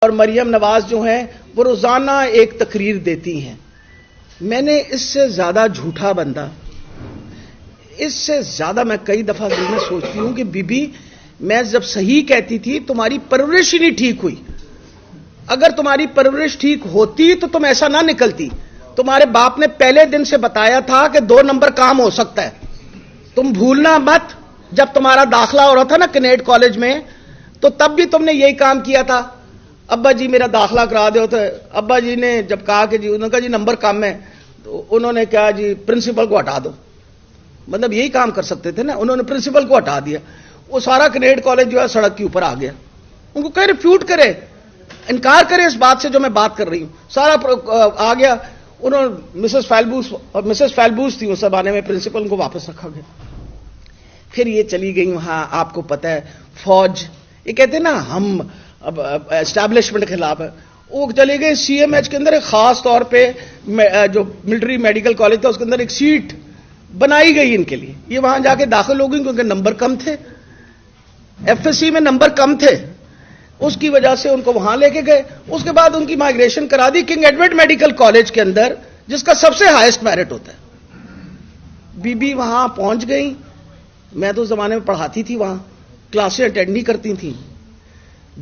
اور مریم نواز جو ہیں وہ روزانہ ایک تقریر دیتی ہیں. میں نے اس سے زیادہ جھوٹا بندہ، اس سے زیادہ میں کئی دفعہ دل میں سوچتی ہوں کہ بی بی میں جب صحیح کہتی تھی تمہاری پرورش ہی نہیں ٹھیک ہوئی. اگر تمہاری پرورش ٹھیک ہوتی تو تم ایسا نہ نکلتی. تمہارے باپ نے پہلے دن سے بتایا تھا کہ 2 نمبر کام ہو سکتا ہے. تم بھولنا مت، جب تمہارا داخلہ ہو رہا تھا نا کینیڈ کالج میں، تو تب بھی تم نے یہی کام کیا تھا. ابا جی میرا داخلہ کرا دو. تو ابا جی نے جب کہا کہ جی انہوں نے کہا جی نمبر کم ہے، تو انہوں نے کہا جی پرنسپل کو ہٹا دو. مطلب یہی کام کر سکتے تھے نا، انہوں نے پرنسپل کو ہٹا دیا. وہ سارا کینیڈ کالج جو ہے سڑک کے اوپر آ گیا. ان کو کہیں ریفیوٹ کرے، انکار کرے اس بات سے جو میں بات کر رہی ہوں. سارا آ گیا. انہوں نے مسز فیلبوس تھی اس زمانے میں پرنسپل، ان کو واپس رکھا گیا. پھر یہ چلی گئی وہاں. آپ کو پتہ ہے فوج، یہ کہتے ہیں نا ہم اب اسٹیبلشمنٹ کے خلاف ہے، وہ چلے گئے سی ایم ایچ کے اندر. ایک خاص طور پہ جو ملٹری میڈیکل کالج تھا اس کے اندر ایک سیٹ بنائی گئی ان کے لیے. یہ وہاں جا کے داخل ہو گئی کیونکہ نمبر کم تھے، ایف ایس سی میں نمبر کم تھے، اس کی وجہ سے ان کو وہاں لے کے گئے. اس کے بعد ان کی مائگریشن کرا the king Edward medical college کے اندر، جس کا سب سے ہائیسٹ میرٹ ہوتا ہے. بی بی وہاں پہنچ گئی. میں تو اس زمانے میں پڑھاتی تھی وہاں، کلاسیں اٹینڈ نہیں کرتی تھیں.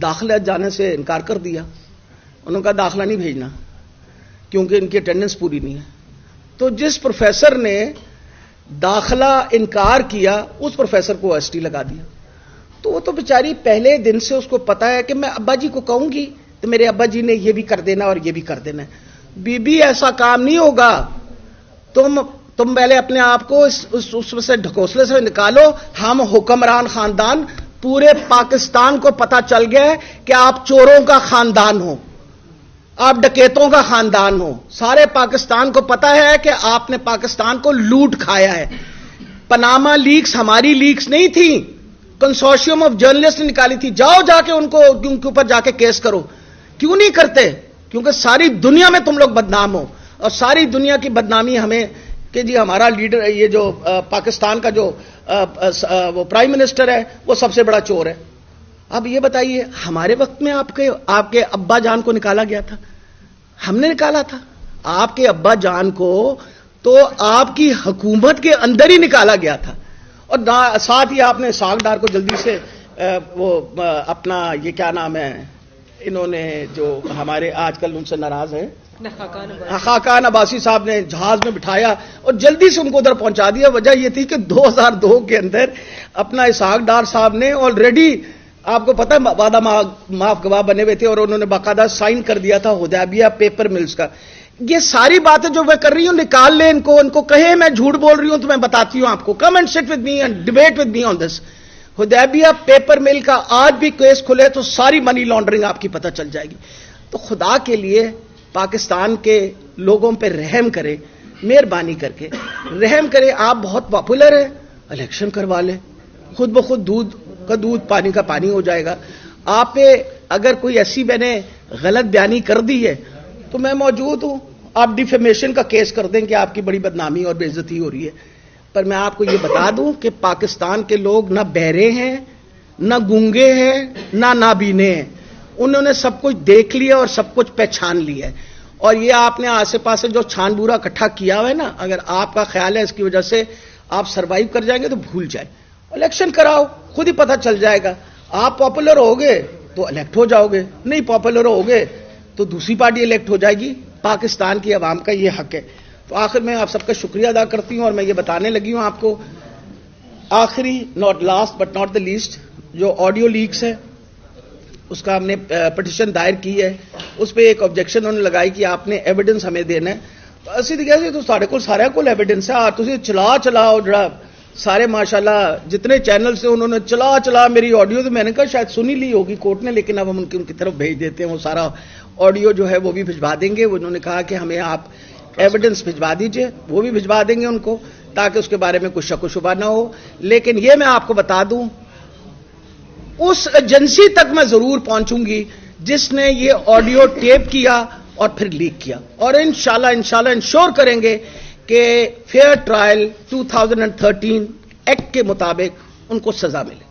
داخلہ جانے سے انکار کر دیا. انہوں نے کہا داخلہ نہیں بھیجنا کیونکہ ان کی اٹینڈنس پوری نہیں ہے. تو جس پروفیسر نے داخلہ انکار کیا اس پروفیسر کو ایس ٹی لگا دیا. تو وہ تو بیچاری پہلے دن سے اس کو پتا ہے کہ میں ابا جی کو کہوں گی تو میرے ابا جی نے یہ بھی کر دینا اور یہ بھی کر دینا. بی بی ایسا کام نہیں ہوگا. تم پہلے اپنے آپ کو اس سے ڈھکوسلے سے نکالو. ہم حکمران خاندان، پورے پاکستان کو پتا چل گیا ہے کہ آپ چوروں کا خاندان ہو، آپ ڈکیتوں کا خاندان ہو. سارے پاکستان کو پتا ہے کہ آپ نے پاکستان کو لوٹ کھایا ہے. پاناما لیکس ہماری لیکس نہیں تھی، کنسورشیم آف جرنلسٹ نے نکالی تھی. جاؤ جا کے ان کے اوپر جا کے کیس کرو. کیوں نہیں کرتے؟ کیونکہ ساری دنیا میں تم لوگ بدنام ہو، اور ساری دنیا کی بدنامی ہمیں کہ جی ہمارا لیڈر، یہ جو پاکستان کا جو وہ پرائم منسٹر ہے وہ سب سے بڑا چور ہے. اب یہ بتائیے ہمارے وقت میں آپ کے ابا جان کو نکالا گیا تھا؟ ہم نے نکالا تھا آپ کے ابا جان کو؟ تو آپ کی حکومت کے اندر ہی نکالا گیا تھا. اور ساتھ ہی آپ نے اسحاق ڈار کو جلدی سے وہ اپنا یہ کیا نام ہے، انہوں نے جو ہمارے آج کل ان سے ناراض ہیں خاقان عباسی صاحب نے جہاز میں بٹھایا اور جلدی سے ان کو ادھر پہنچا دیا. وجہ یہ تھی کہ 2002 کے اندر اپنا اسحاق ڈار صاحب نے آلریڈی، آپ کو پتہ ہے، وعدہ معاف گواہ بنے ہوئے تھے اور انہوں نے باقاعدہ سائن کر دیا تھا حدیبیہ پیپر ملز کا. یہ ساری باتیں جو میں کر رہی ہوں نکال لیں ان کو کہیں میں جھوٹ بول رہی ہوں تو میں بتاتی ہوں آپ کو. Come and sit with me and debate with me on this. Hudaibiya paper mill کا آج بھی کیس کھلے تو ساری منی لانڈرنگ آپ کی پتہ چل جائے گی. تو خدا کے لیے پاکستان کے لوگوں پہ رحم کرے، مہربانی کر کے رحم کرے. آپ بہت پاپولر ہیں، الیکشن کروا لیں، خود بخود دودھ کا دودھ پانی کا پانی ہو جائے گا. آپ پہ اگر کوئی ایسی میں نے غلط بیانی کر دی ہے تو میں موجود ہوں. آپ ڈیفیمیشن کا کیس کر دیں کہ آپ کی بڑی بدنامی اور بے عزتی ہو رہی ہے. پر میں آپ کو یہ بتا دوں کہ پاکستان کے لوگ نہ بہرے ہیں، نہ گونگے ہیں، نہ نابینے ہیں. انہوں نے سب کچھ دیکھ لیا اور سب کچھ پہچان لیا ہے. اور یہ آپ نے آسے پاسے جو چھان بورا اکٹھا کیا ہوا ہے نا، اگر آپ کا خیال ہے اس کی وجہ سے آپ سروائیو کر جائیں گے تو بھول جائیں. الیکشن کراؤ، خود ہی پتہ چل جائے گا. آپ پاپولر ہوگے تو الیکٹ ہو جاؤ گے، نہیں پاپولر ہوگے تو دوسری پارٹی الیکٹ ہو جائے گی. پاکستان کی عوام کا یہ حق ہے. تو آخر میں آپ سب کا شکریہ ادا کرتی ہوں اور میں یہ بتانے لگی ہوں آپ کو. آخری not last but not the least, جو آڈیو لیکس ہے اس کا ہم نے پٹیشن دائر کی ہے. اس پہ ایک آبجیکشن انہوں نے لگائی کہ آپ نے ایویڈنس ہمیں دینا ہے. اسی طریقے سے تو سارے کول ایویڈنس ہے. تسی چلا اور جڑا سارے ماشاءاللہ جتنے چینلز سے انہوں نے چلا میری آڈیو، تو میں نے کہا شاید سنی لی ہوگی کورٹ نے، لیکن اب ہم ان کی طرف بھیج دیتے ہیں. وہ سارا آڈیو جو ہے وہ بھی بھجوا دیں گے. انہوں نے کہا کہ ہمیں آپ ایویڈنس بھجوا دیجئے، وہ بھی بھجوا دیں گے ان کو تاکہ اس کے بارے میں کچھ شک و شبہ نہ ہو. لیکن یہ میں آپ کو بتا دوں اس ایجنسی تک میں ضرور پہنچوں گی جس نے یہ آڈیو ٹیپ کیا اور پھر لیک کیا. اور انشاءاللہ انشور کریں گے کہ فیئر ٹرائل 2013 ایکٹ کے مطابق ان کو سزا ملے.